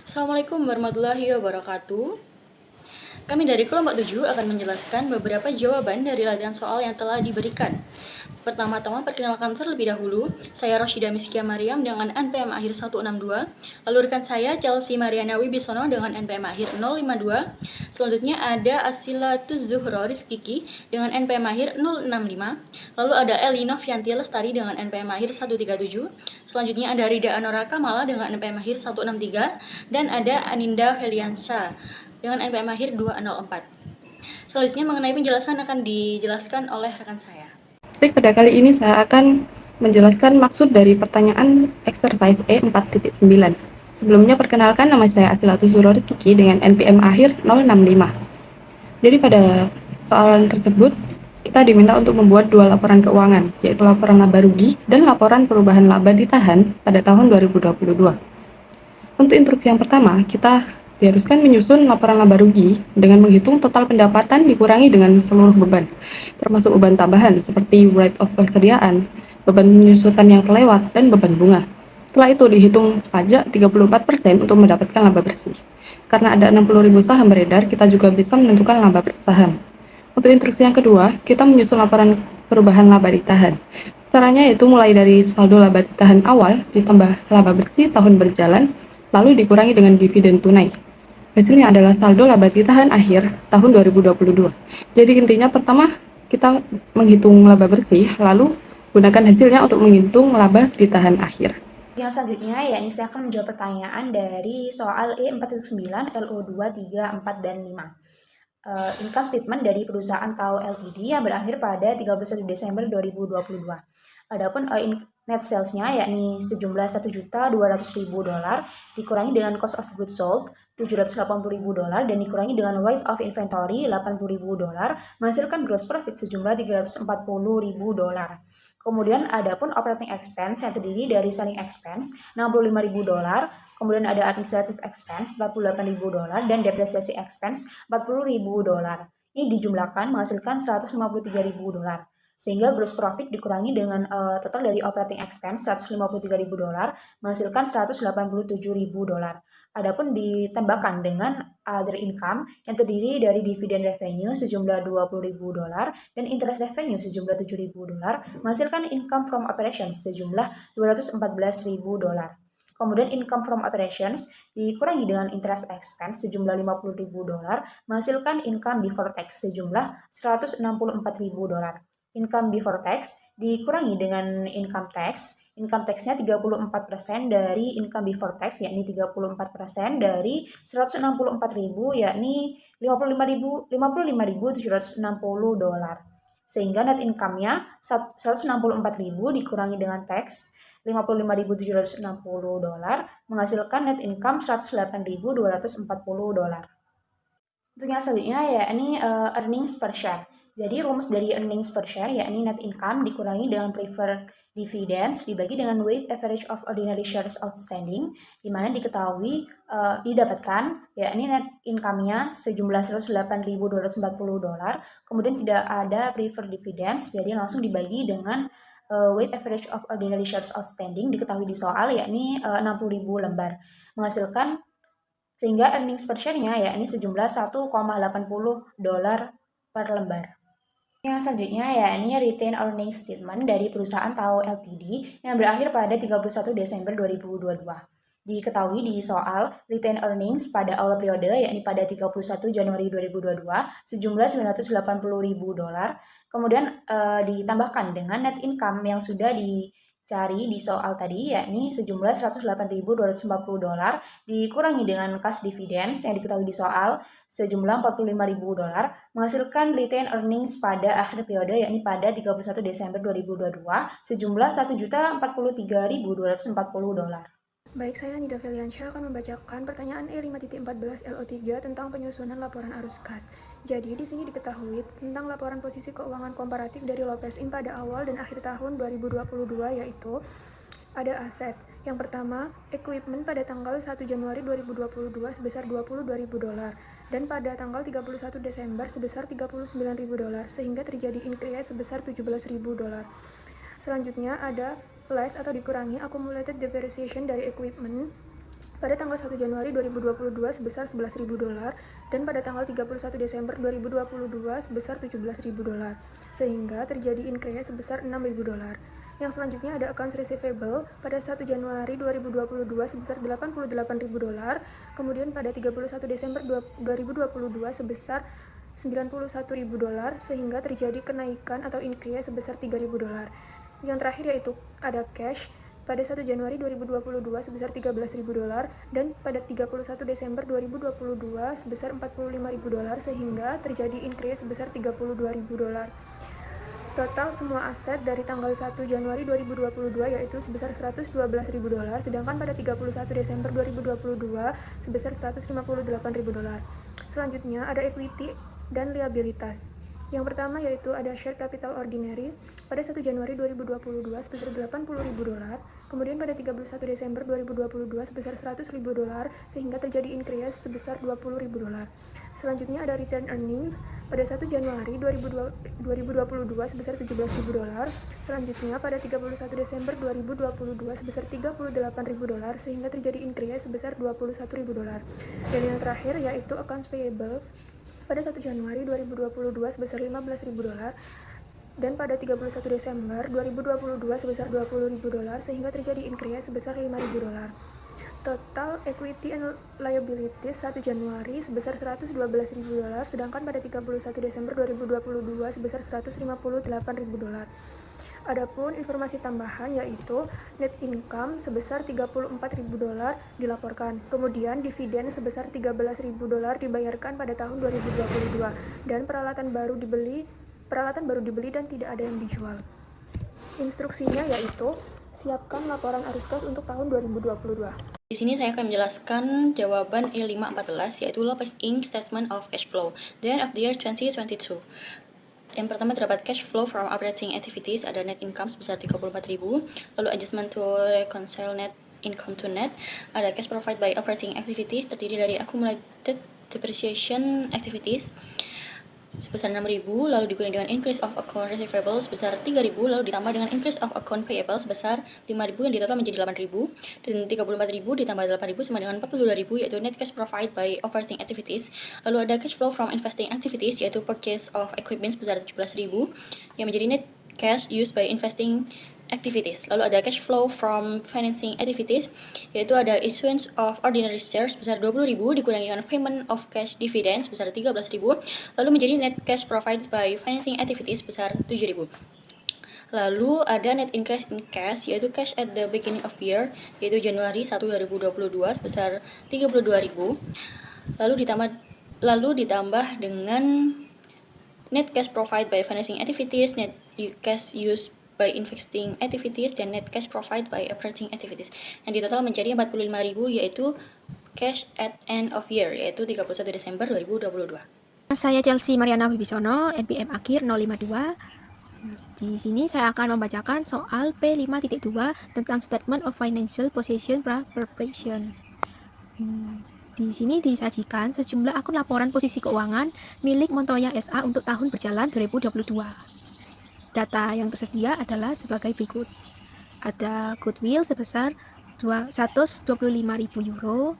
Assalamualaikum warahmatullahi wabarakatuh. Kami dari kelompok 7 akan menjelaskan beberapa jawaban dari latihan soal yang telah diberikan. Pertama-tama perkenalkan terlebih dahulu, saya Roshida Miskia Mariam dengan NPM akhir 162, lalu rekan saya Chelsea Mariana Wibisono dengan NPM akhir 052, selanjutnya ada Asilatuz Zuhro Rizkiki dengan NPM akhir 065, lalu ada Eli Novianti Lestari dengan NPM akhir 137, selanjutnya ada Rida Anora Kamala dengan NPM akhir 163, dan ada Aninda Feliansa dengan NPM akhir 204. Selanjutnya mengenai penjelasan akan dijelaskan oleh rekan saya. Baik, pada kali ini saya akan menjelaskan maksud dari pertanyaan exercise E 4.9. Sebelumnya perkenalkan, nama saya Asilatus Zuro Rizkiki dengan NPM akhir 065. Jadi pada soalan tersebut kita diminta untuk membuat dua laporan keuangan, yaitu laporan laba rugi dan laporan perubahan laba ditahan pada tahun 2022. Untuk instruksi yang pertama, kita diharuskan menyusun laporan laba rugi dengan menghitung total pendapatan dikurangi dengan seluruh beban, termasuk beban tambahan seperti write-off persediaan, beban penyusutan yang kelewat, dan beban bunga. Setelah itu dihitung pajak 34% untuk mendapatkan laba bersih. Karena ada 60.000 saham beredar, kita juga bisa menentukan laba per saham. Untuk instruksi yang kedua, kita menyusun laporan perubahan laba ditahan. Caranya yaitu mulai dari saldo laba ditahan awal ditambah laba bersih tahun berjalan, lalu dikurangi dengan dividen tunai. Hasilnya adalah saldo laba ditahan akhir tahun 2022. Jadi intinya pertama kita menghitung laba bersih, lalu gunakan hasilnya untuk menghitung laba ditahan akhir. Yang selanjutnya yakni saya akan menjawab pertanyaan dari soal E4.9 LO2, 3, 4, dan 5. Income statement dari perusahaan TAO Ltd yang berakhir pada 31 Desember 2022. Adapun net sales-nya yakni sejumlah $1.200.000 dikurangi dengan cost of goods sold $780.000 dan dikurangi dengan weight of inventory $80.000 menghasilkan gross profit sejumlah $340.000. Kemudian adapun operating expense yang terdiri dari selling expense $65.000, kemudian ada administrative expense $48.000 dan depreciasi expense $40.000. Ini dijumlahkan menghasilkan $153.000. Sehingga gross profit dikurangi dengan total dari operating expense $153.000 menghasilkan $187.000. Adapun ditambahkan dengan other income yang terdiri dari dividen revenue sejumlah $20.000 dan interest revenue sejumlah $7.000 menghasilkan income from operations sejumlah $214.000. Kemudian income from operations dikurangi dengan interest expense sejumlah $50.000 menghasilkan income before tax sejumlah $164.000. Income before tax dikurangi dengan income tax. Income tax-nya 34% dari income before tax, yakni 34% dari 164.000, yakni $55.760. Sehingga net income-nya 164.000 dikurangi dengan tax $55.760 menghasilkan net income $108.240. Untuk yang selanjutnya yakni earnings per share. Jadi rumus dari earnings per share yakni net income dikurangi dengan preferred dividends dibagi dengan weighted average of ordinary shares outstanding, di mana diketahui didapatkan yakni net income-nya sejumlah $108.240, kemudian tidak ada preferred dividends, jadi langsung dibagi dengan weighted average of ordinary shares outstanding diketahui di soal yakni 60.000 lembar, menghasilkan sehingga earnings per share-nya yakni sejumlah $1,80 per lembar. Yang selanjutnya yakni retained earnings statement dari perusahaan TAO Ltd yang berakhir pada 31 Desember 2022. Diketahui di soal retained earnings pada awal periode yakni pada 31 Januari 2022 sejumlah $980.000, kemudian ditambahkan dengan net income yang sudah dicari di soal tadi yakni sejumlah $108.240 dikurangi dengan cash dividends yang diketahui di soal sejumlah $45.000 menghasilkan retained earnings pada akhir periode yakni pada 31 Desember 2022 sejumlah $1.043.240. Baik, saya Nida Feliansyah akan membacakan pertanyaan E5.14 LO3 tentang penyusunan laporan arus kas. Jadi, di sini diketahui tentang laporan posisi keuangan komparatif dari Lopez Inc. pada awal dan akhir tahun 2022, yaitu ada aset. Yang pertama, equipment pada tanggal 1 Januari 2022 sebesar $22.000 dan pada tanggal 31 Desember sebesar $39.000 sehingga terjadi increase sebesar $17.000. Selanjutnya ada less atau dikurangi accumulated depreciation dari equipment pada tanggal 1 Januari 2022 sebesar $11.000 dan pada tanggal 31 Desember 2022 sebesar $17.000, sehingga terjadi increase sebesar $6.000. Yang selanjutnya ada accounts receivable pada 1 Januari 2022 sebesar $88.000, kemudian pada 31 Desember 2022 sebesar $91.000, sehingga terjadi kenaikan atau increase sebesar $3.000. Yang terakhir yaitu ada cash pada 1 Januari 2022 sebesar $13.000 dan pada 31 Desember 2022 sebesar $45.000, sehingga terjadi increase sebesar $32.000. Total semua aset dari tanggal 1 Januari 2022 yaitu sebesar $112.000, sedangkan pada 31 Desember 2022 sebesar $158.000. Selanjutnya ada equity dan liabilitas. Yang pertama yaitu ada share capital ordinary pada 1 Januari 2022 sebesar $80.000, kemudian pada 31 Desember 2022 sebesar $100.000, sehingga terjadi increase sebesar $20.000. Selanjutnya ada return earnings pada 1 Januari 2022 sebesar $17.000, selanjutnya pada 31 Desember 2022 sebesar $38.000, sehingga terjadi increase sebesar $21.000. Dan yang terakhir yaitu accounts payable pada 1 Januari 2022 sebesar $15.000 dan pada 31 Desember 2022 sebesar $20.000, sehingga terjadi increase sebesar $5.000. Total equity and liabilities 1 Januari sebesar $112.000, sedangkan pada 31 Desember 2022 sebesar $158.000. Adapun informasi tambahan yaitu net income sebesar $34.000 dilaporkan. Kemudian dividen sebesar $13.000 dibayarkan pada tahun 2022 dan peralatan baru dibeli dan tidak ada yang dijual. Instruksinya yaitu siapkan laporan arus kas untuk tahun 2022. Di sini saya akan menjelaskan jawaban E514 yaitu Lopez Inc. Statement of Cash Flow the end of the year 2022. Yang pertama terdapat cash flow from operating activities, ada net income sebesar 34.000, lalu adjustment to reconcile net income to net, ada cash provided by operating activities terdiri dari accumulated depreciation activities sebesar 6.000, lalu dikurangi dengan increase of account receivable sebesar 3.000, lalu ditambah dengan increase of account payable sebesar 5.000 yang ditotal menjadi 8.000, dan 34.000 ditambah 8.000 sama dengan 42.000 yaitu net cash provided by operating activities. Lalu ada cash flow from investing activities yaitu purchase of equipment sebesar 17.000 yang menjadi net cash used by investing activities. Lalu ada cash flow from financing activities yaitu ada issuance of ordinary shares sebesar 20.000 dikurangi dengan payment of cash dividends sebesar 13.000, lalu menjadi net cash provided by financing activities sebesar 7.000. Lalu ada net increase in cash yaitu cash at the beginning of year yaitu Januari 1 2022 sebesar 32.000, lalu ditambah dengan net cash provided by financing activities, net cash used by investing activities, dan net cash provided by operating activities yang ditotal menjadi 45.000 yaitu cash at end of year yaitu 31 Desember 2022. Saya Chelsea Mariana Wibisono, NPM akhir 052. Di sini saya akan membacakan soal P5.2 tentang Statement of Financial Position Preparation. Di sini disajikan sejumlah akun laporan posisi keuangan milik Montoya SA untuk tahun berjalan 2022. Data yang tersedia adalah sebagai berikut. Ada goodwill sebesar €125.000,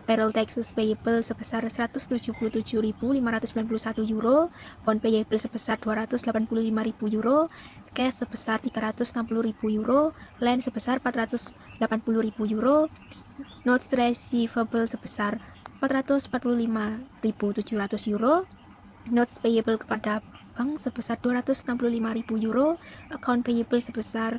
payroll taxes payable sebesar €177.591, bond payable sebesar €285.000, cash sebesar €360.000, land sebesar €480.000, notes receivable sebesar €445.700, notes payable kepada bank sebesar €265.000, account payable sebesar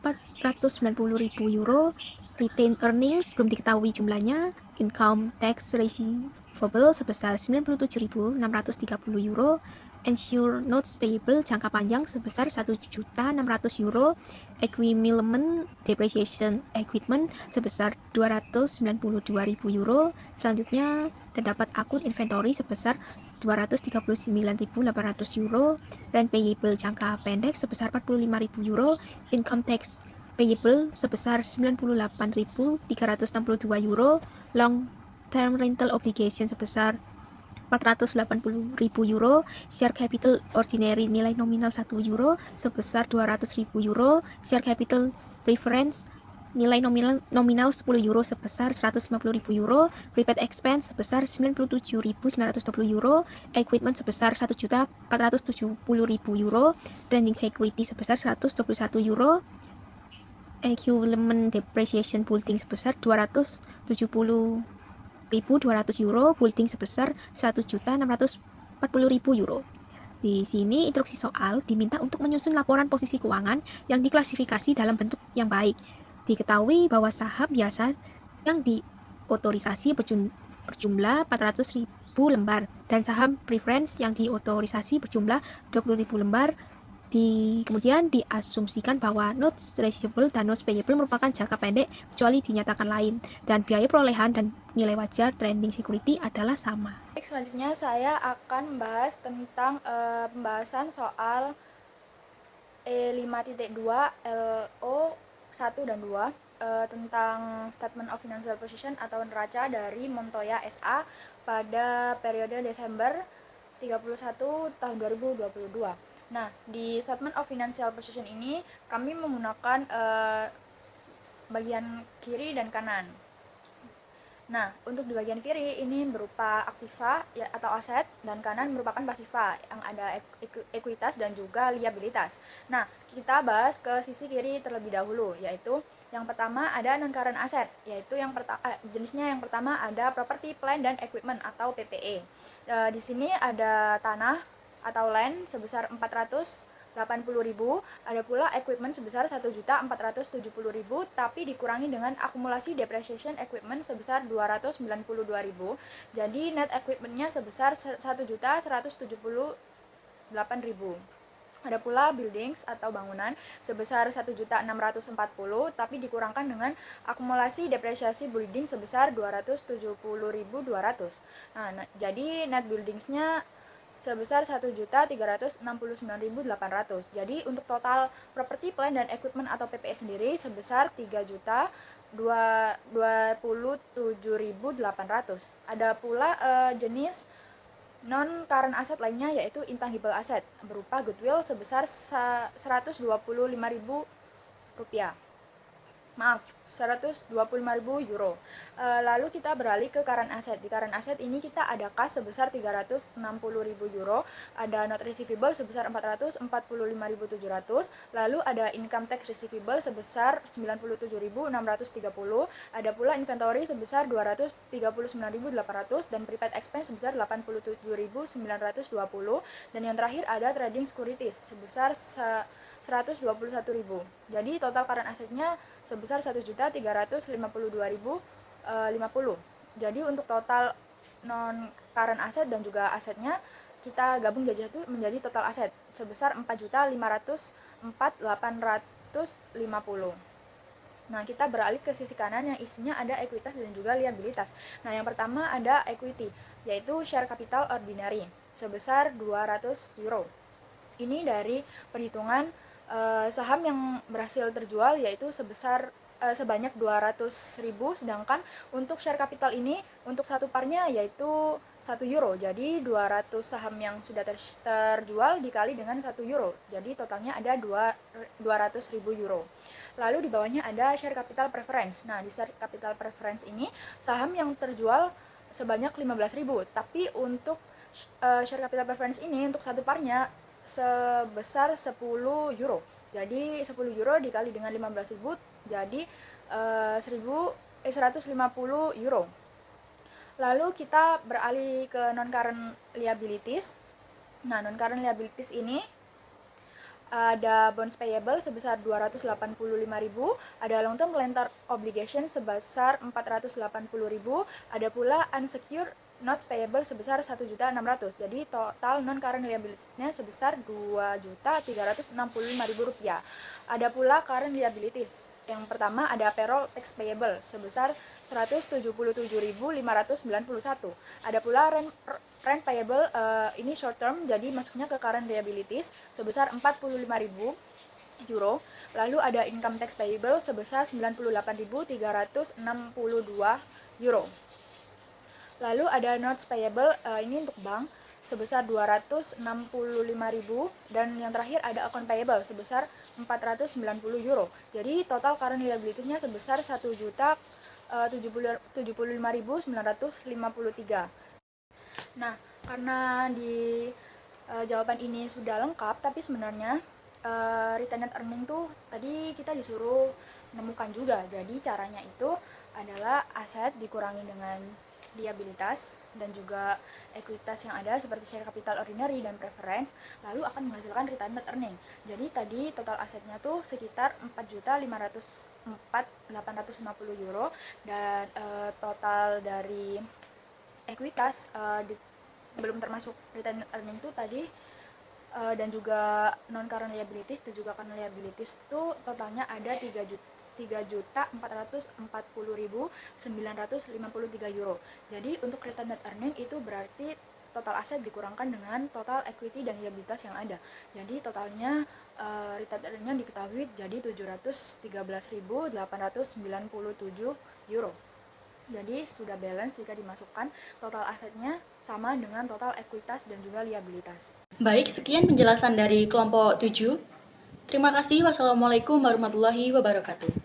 €490.000, retained earnings belum diketahui jumlahnya, income tax receivable sebesar €97.630, ensure notes payable jangka panjang sebesar €1.600.000, equipment depreciation equipment sebesar €292.000. Selanjutnya terdapat akun inventory sebesar €239.800, rent payable jangka pendek sebesar €45.000, income tax payable sebesar €98.362, long term rental obligation sebesar €480.000, share capital ordinary nilai nominal €1 sebesar €200.000, share capital preference nilai nominal 10 euro sebesar 150.000 euro, prepaid expense sebesar 97.920 euro, equipment sebesar 1.470.000 euro, trending security sebesar 121 euro, equivalent depreciation building sebesar 270.200 euro, building sebesar 1.640.000 euro. Di sini instruksi soal diminta untuk menyusun laporan posisi keuangan yang diklasifikasi dalam bentuk yang baik. Diketahui bahwa saham biasa yang diotorisasi berjumlah 400.000 lembar dan saham preference yang diotorisasi berjumlah 20.000 lembar. Kemudian diasumsikan bahwa notes receivable dan notes payable merupakan jangka pendek kecuali dinyatakan lain, dan biaya perolehan dan nilai wajar trending security adalah sama. Selanjutnya saya akan membahas tentang pembahasan soal E5.2 LO 1 dan 2 tentang Statement of Financial Position atau neraca dari Montoya SA pada periode Desember 31 tahun 2022. Nah, di Statement of Financial Position ini kami menggunakan bagian kiri dan kanan. Nah, untuk di bagian kiri ini berupa aktiva ya, atau aset, dan kanan merupakan pasiva yang ada ekuitas dan juga liabilitas. Nah, kita bahas ke sisi kiri terlebih dahulu, yaitu yang pertama ada non-current asset, yaitu jenisnya yang pertama ada property, plant, dan equipment atau PPE. Di sini ada tanah atau land sebesar 480.000, ada pula equipment sebesar 1.470.000 tapi dikurangi dengan akumulasi depreciation equipment sebesar 292.000. Jadi net equipmentnya sebesar 1.178.000. Ada pula buildings atau bangunan sebesar 1.640 tapi dikurangkan dengan akumulasi depresiasi building sebesar 270.200. Nah, jadi net buildingsnya sebesar 1.369.800. Jadi untuk total property, plant, dan equipment atau PPE sendiri sebesar 3.027.800. Ada pula jenis non-current asset lainnya yaitu intangible asset berupa goodwill sebesar 125.000 rupiah. 125.000 euro. Lalu kita beralih ke current asset. Di current asset ini kita ada kas sebesar 360.000 euro, ada note receivable sebesar 445.700, lalu ada income tax receivable sebesar 97.630, ada pula inventory sebesar 239.800 dan prepaid expense sebesar 87.920, dan yang terakhir ada trading securities sebesar 121.000. Jadi total current assetnya sebesar 1.352.050. Jadi untuk total non current asset dan juga asetnya kita gabung jadi itu menjadi total aset sebesar 4.504.850. Nah, kita beralih ke sisi kanan yang isinya ada ekuitas dan juga liabilitas. Nah, yang pertama ada equity, yaitu share capital ordinary sebesar 200 euro. Ini dari perhitungan saham yang berhasil terjual yaitu sebanyak 200.000, sedangkan untuk share capital ini untuk satu parnya yaitu 1 euro. Jadi 200 saham yang sudah terjual dikali dengan 1 euro. Jadi totalnya ada 200.000 euro. Lalu di bawahnya ada share capital preference. Nah, di share capital preference ini saham yang terjual sebanyak 15.000, tapi untuk share capital preference ini untuk satu parnya sebesar 10 euro. Jadi 10 euro dikali dengan 15.000 jadi 150 euro. Lalu kita beralih ke non-current liabilities. Nah, non-current liabilities ini ada bonds payable sebesar 285.000, ada long term lender obligation sebesar 480.000, ada pula unsecured notes payable sebesar 1.600.000. Jadi total non current liabilities-nya sebesar 2.365.000 rupiah. Ada pula current liabilities. Yang pertama ada payroll tax payable sebesar 177.591. Ada pula rent payable, ini short term, jadi masuknya ke current liabilities sebesar 45.000 euro. Lalu ada income tax payable sebesar 98.362 euro. Lalu ada notes payable, ini untuk bank sebesar 265.000 dan yang terakhir ada account payable sebesar 490 euro. Jadi total current liabilities-nya sebesar 1.075.953. Nah, karena di jawaban ini sudah lengkap, tapi sebenarnya retained earning tuh tadi kita disuruh menemukan juga. Jadi caranya itu adalah aset dikurangi dengan liabilitas dan juga ekuitas yang ada seperti share capital ordinary dan preference, lalu akan menghasilkan retained earning. Jadi tadi total asetnya tuh sekitar 4.504.850 euro dan total dari ekuitas belum termasuk retained earning itu tadi dan juga non current liabilities dan juga current liabilities itu totalnya ada 3.440.953 euro. Jadi untuk retained earning itu berarti total aset dikurangkan dengan total equity dan liabilitas yang ada. Jadi totalnya retained earning diketahui jadi 713.897 euro. Jadi sudah balance jika dimasukkan total asetnya sama dengan total ekuitas dan juga liabilitas. Baik, sekian penjelasan dari kelompok 7. Terima kasih. Wassalamualaikum warahmatullahi wabarakatuh.